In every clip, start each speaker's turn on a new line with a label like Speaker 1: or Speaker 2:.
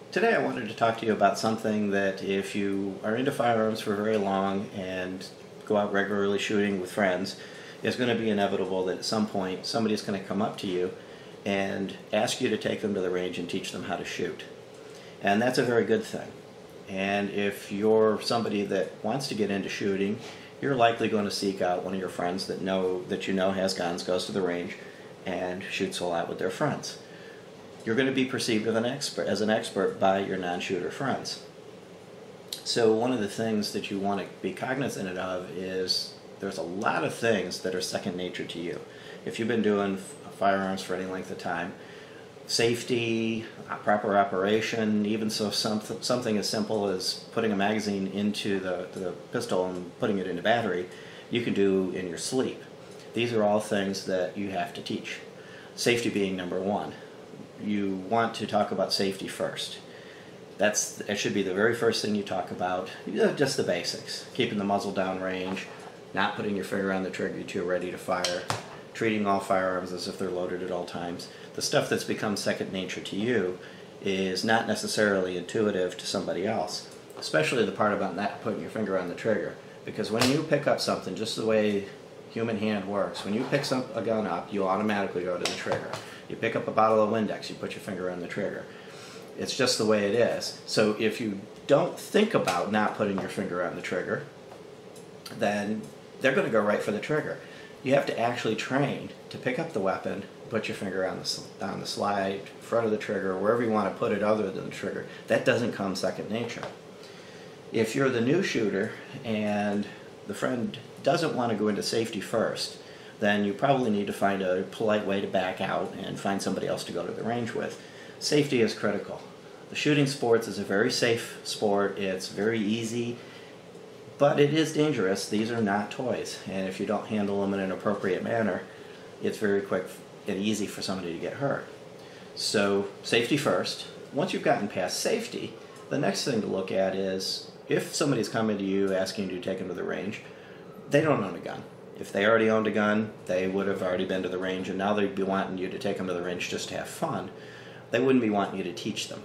Speaker 1: Today I wanted to talk to you about something that if you are into firearms for very long and go out regularly shooting with friends, it's going to be inevitable that at some point somebody's going to come up to you and ask you to take them to the range and teach them how to shoot. And that's a very good thing. And if you're somebody that wants to get into shooting, you're likely going to seek out one of your friends that you know has guns, goes to the range, and shoots a lot with their friends. You're going to be perceived as an expert by your non-shooter friends. So one of the things that you want to be cognizant of is there's a lot of things that are second nature to you. If you've been doing firearms for any length of time, safety, proper operation, even so something as simple as putting a magazine into the pistol and putting it into battery, you can do in your sleep. These are all things that you have to teach. Safety being number one. You want to talk about safety first. It should be the very first thing you talk about, just the basics. Keeping the muzzle down range, not putting your finger on the trigger until you're ready to fire, treating all firearms as if they're loaded at all times. The stuff that's become second nature to you is not necessarily intuitive to somebody else, especially the part about not putting your finger on the trigger. Because when you pick up something, just the way human hand works, when you pick a gun up, you automatically go to the trigger. You pick up a bottle of Windex, you put your finger on the trigger. It's just the way it is. So if you don't think about not putting your finger on the trigger, then they're going to go right for the trigger. You have to actually train to pick up the weapon, put your finger on the slide, front of the trigger, wherever you want to put it other than the trigger. That doesn't come second nature. If you're the new shooter and the friend doesn't want to go into safety first, then you probably need to find a polite way to back out and find somebody else to go to the range with. Safety is critical. The shooting sports is a very safe sport. It's very easy, but it is dangerous. These are not toys, and if you don't handle them in an appropriate manner, it's very quick and easy for somebody to get hurt. So safety first. Once you've gotten past safety, the next thing to look at is if somebody's coming to you asking you to take them to the range, they don't own a gun. If they already owned a gun, they would have already been to the range, and now they'd be wanting you to take them to the range just to have fun. They wouldn't be wanting you to teach them.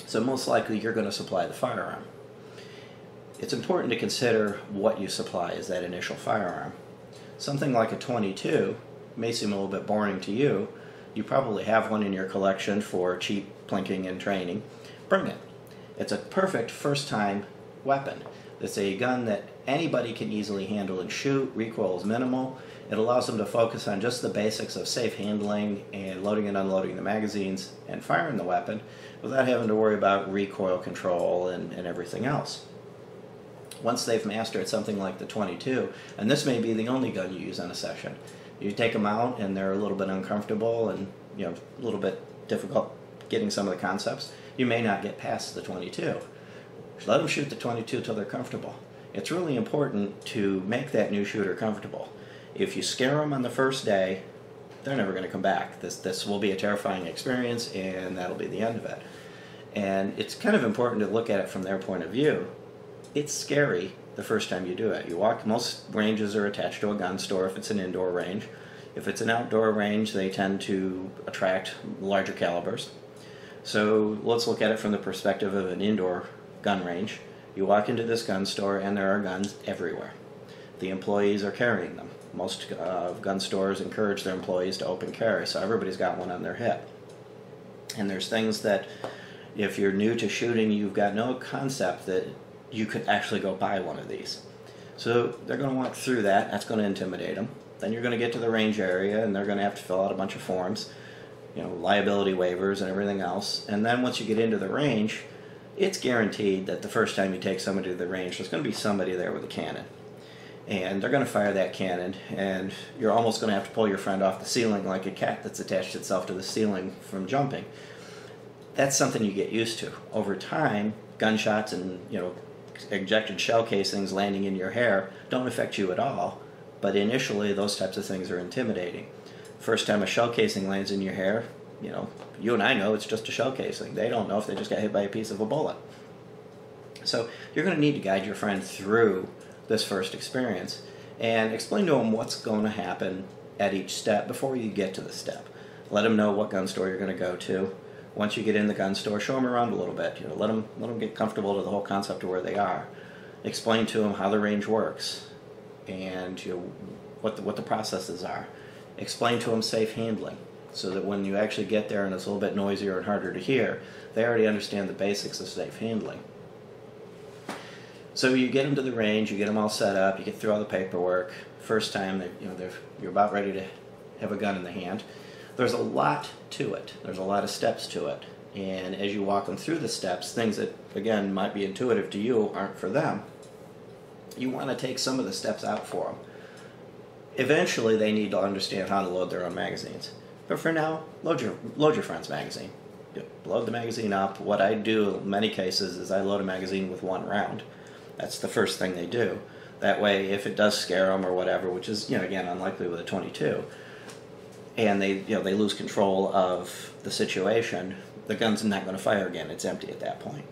Speaker 1: So most likely you're going to supply the firearm. It's important to consider what you supply as that initial firearm. Something like a .22 may seem a little bit boring to you. You probably have one in your collection for cheap plinking and training. Bring it. It's a perfect first-time weapon. It's a gun that anybody can easily handle and shoot. Recoil is minimal. It allows them to focus on just the basics of safe handling and loading and unloading the magazines and firing the weapon without having to worry about recoil control and everything else. Once they've mastered something like the .22, and this may be the only gun you use on a session, you take them out and they're a little bit uncomfortable and a little bit difficult getting some of the concepts, you may not get past the .22. Let them shoot the .22 till they're comfortable. It's really important to make that new shooter comfortable. If you scare them on the first day, they're never going to come back. This will be a terrifying experience, and that'll be the end of it. And it's kind of important to look at it from their point of view. It's scary the first time you do it. Most ranges are attached to a gun store if it's an indoor range. If it's an outdoor range, they tend to attract larger calibers. So let's look at it from the perspective of an indoor gun range. You walk into this gun store and there are guns everywhere. The employees are carrying them. Most gun stores encourage their employees to open carry, so everybody's got one on their hip. And there's things that if you're new to shooting, you've got no concept that you could actually go buy one of these. So they're going to walk through that. That's going to intimidate them. Then you're going to get to the range area and they're going to have to fill out a bunch of forms, liability waivers and everything else. And then once you get into the range, it's guaranteed that the first time you take somebody to the range, there's going to be somebody there with a cannon. And they're going to fire that cannon, and you're almost going to have to pull your friend off the ceiling like a cat that's attached itself to the ceiling from jumping. That's something you get used to. Over time, gunshots and ejected shell casings landing in your hair don't affect you at all, but initially those types of things are intimidating. First time a shell casing lands in your hair, you and I know it's just a shell casing. They don't know if they just got hit by a piece of a bullet. So you're going to need to guide your friend through this first experience and explain to them what's going to happen at each step before you get to the step. Let them know what gun store you're going to go to, Once you get in the gun store, show them around a little bit. Let them get comfortable to the whole concept of where they are. Explain to them how the range works, and what the processes are. Explain to them safe handling, so that when you actually get there and it's a little bit noisier and harder to hear, they already understand the basics of safe handling. So you get them to the range, you get them all set up, you get through all the paperwork. First time, you're about ready to have a gun in the hand. There's a lot to it. There's a lot of steps to it. And as you walk them through the steps, things that, again, might be intuitive to you aren't for them. You want to take some of the steps out for them. Eventually, they need to understand how to load their own magazines. But for now, load your friend's magazine. Load the magazine up. What I do in many cases is I load a magazine with 1 round. That's the first thing they do. That way, if it does scare them or whatever, which is, again, unlikely with a .22, and they lose control of the situation, the gun's not going to fire again. It's empty at that point.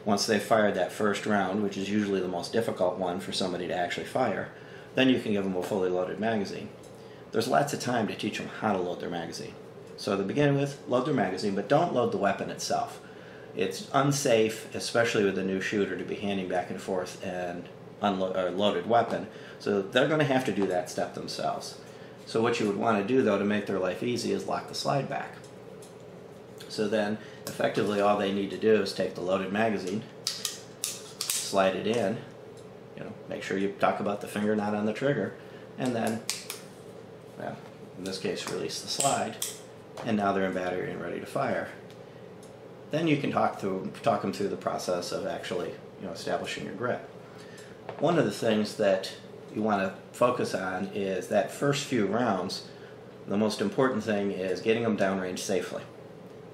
Speaker 1: Once they've fired that first round, which is usually the most difficult one for somebody to actually fire, then you can give them a fully loaded magazine. There's lots of time to teach them how to load their magazine. So to begin with, load their magazine, but don't load the weapon itself. It's unsafe, especially with a new shooter, to be handing back and forth an loaded weapon. So they're going to have to do that step themselves. So what you would want to do, though, to make their life easy is lock the slide back. So then, effectively, all they need to do is take the loaded magazine, slide it in, make sure you talk about the finger not on the trigger, and then, well, in this case, release the slide, and now they're in battery and ready to fire. Then you can talk them through the process of actually, establishing your grip. One of the things that you want to focus on is that first few rounds. The most important thing is getting them downrange safely,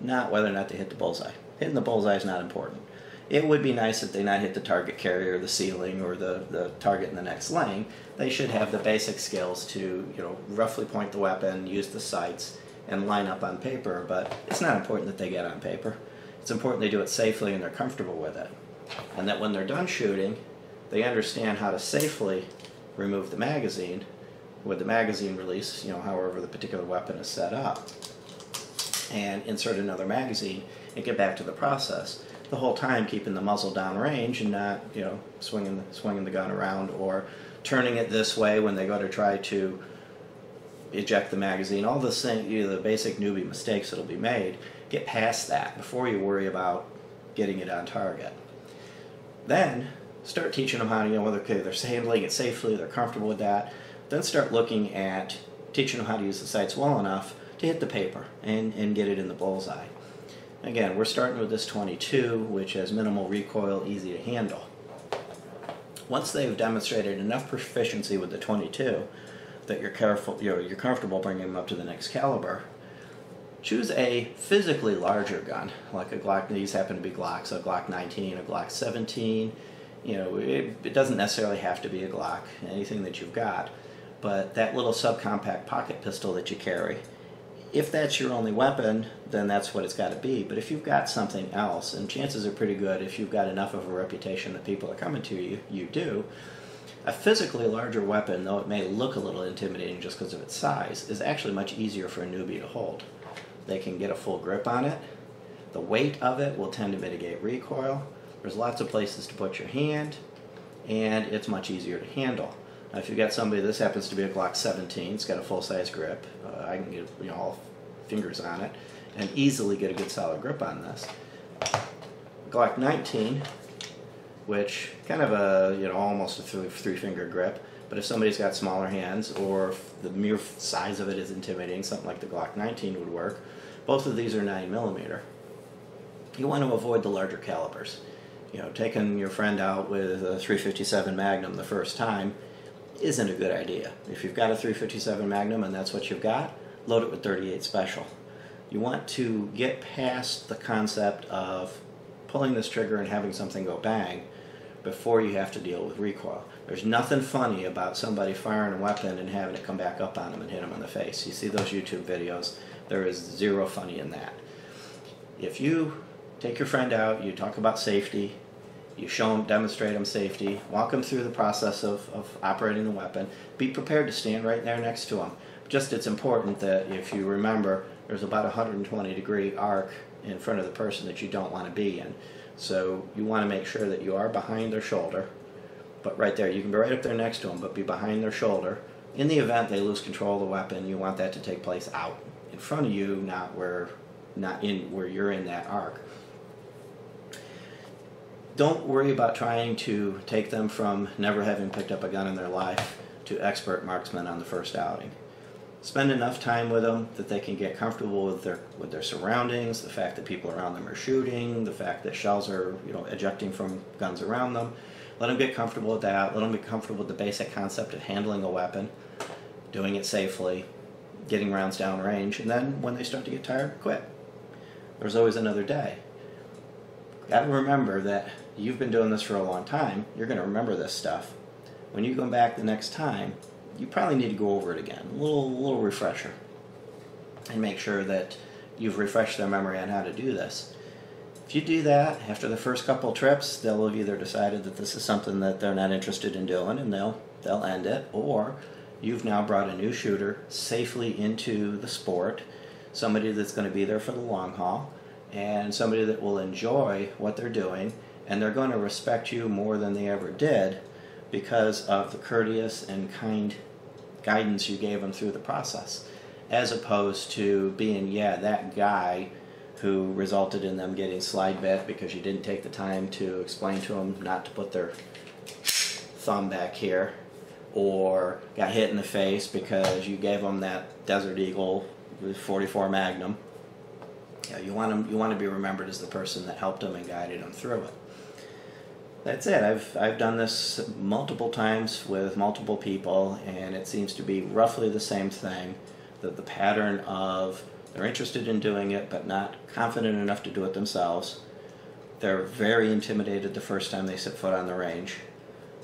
Speaker 1: not whether or not they hit the bullseye. Hitting the bullseye is not important. It would be nice if they not hit the target carrier, the ceiling, or the target in the next lane. They should have the basic skills to, roughly point the weapon, use the sights, and line up on paper, but it's not important that they get on paper. It's important they do it safely and they're comfortable with it. And that when they're done shooting, they understand how to safely remove the magazine with the magazine release, however the particular weapon is set up, and insert another magazine and get back to the process. The whole time keeping the muzzle downrange and not, swinging the gun around or turning it this way when they go to try to eject the magazine. All the the basic newbie mistakes that'll be made. Get past that before you worry about getting it on target. Then start teaching them how to, whether they're handling it safely, they're comfortable with that. Then start looking at teaching them how to use the sights well enough to hit the paper and get it in the bullseye. Again, we're starting with this .22, which has minimal recoil, easy to handle. Once they've demonstrated enough proficiency with the .22 that you're comfortable bringing them up to the next caliber, choose a physically larger gun, like a Glock. These happen to be Glocks, a Glock 19, a Glock 17. It doesn't necessarily have to be a Glock, anything that you've got, but that little subcompact pocket pistol that you carry, if that's your only weapon, then that's what it's got to be. But if you've got something else, and chances are pretty good if you've got enough of a reputation that people are coming to you, you do, a physically larger weapon, though it may look a little intimidating just because of its size, is actually much easier for a newbie to hold. They can get a full grip on it. The weight of it will tend to mitigate recoil. There's lots of places to put your hand, and it's much easier to handle. Now, if you've got somebody, this happens to be a Glock 17, it's got a full-size grip. I can get all fingers on it and easily get a good solid grip on this. Glock 19, which kind of a almost a three-finger grip, but if somebody's got smaller hands or if the mere size of it is intimidating, something like the Glock 19 would work. Both of these are 9mm. You want to avoid the larger calibers. Taking your friend out with a .357 Magnum the first time isn't a good idea. If you've got a .357 Magnum and that's what you've got, load it with .38 Special. You want to get past the concept of pulling this trigger and having something go bang before you have to deal with recoil. There's nothing funny about somebody firing a weapon and having it come back up on them and hit them in the face. You see those YouTube videos, there is zero funny in that. If you take your friend out, you talk about safety, you show them, demonstrate them safety, walk them through the process of operating the weapon, be prepared to stand right there next to them. just it's important that if you remember, there's about a 120-degree arc in front of the person that you don't want to be in. So you want to make sure that you are behind their shoulder, but right there, you can be right up there next to them, but be behind their shoulder. In the event they lose control of the weapon, you want that to take place out in front of you, not where you're in that arc. Don't worry about trying to take them from never having picked up a gun in their life to expert marksmen on the first outing. Spend enough time with them that they can get comfortable with their surroundings, the fact that people around them are shooting, the fact that shells are ejecting from guns around them. Let them get comfortable with that. Let them get comfortable with the basic concept of handling a weapon, doing it safely, getting rounds down range, and then when they start to get tired, quit. There's always another day. Got to remember that you've been doing this for a long time. You're going to remember this stuff. When you come back the next time, you probably need to go over it again. A little refresher. And make sure that you've refreshed their memory on how to do this. If you do that, after the first couple trips, they'll have either decided that this is something that they're not interested in doing and they'll end it, or you've now brought a new shooter safely into the sport, somebody that's going to be there for the long haul, and somebody that will enjoy what they're doing, and they're going to respect you more than they ever did because of the courteous and kind guidance you gave them through the process, as opposed to being, that guy who resulted in them getting slide bit because you didn't take the time to explain to them not to put their thumb back here, or got hit in the face because you gave them that Desert Eagle with 44 Magnum. You want to be remembered as the person that helped them and guided them through it. That's it. I've done this multiple times with multiple people, and it seems to be roughly the same thing. The pattern of they're interested in doing it but not confident enough to do it themselves. They're very intimidated the first time they set foot on the range.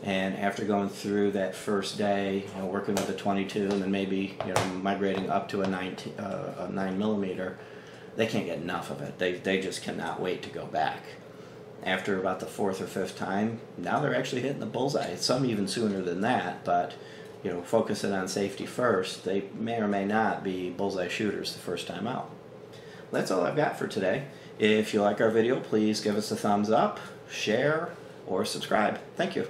Speaker 1: And after going through that first day, working with a 22 and then maybe migrating up to a 9mm, they can't get enough of it. They just cannot wait to go back. After about the fourth or fifth time, now they're actually hitting the bullseye. Some even sooner than that, but focusing on safety first, they may or may not be bullseye shooters the first time out. That's all I've got for today. If you like our video, please give us a thumbs up, share, or subscribe. Thank you.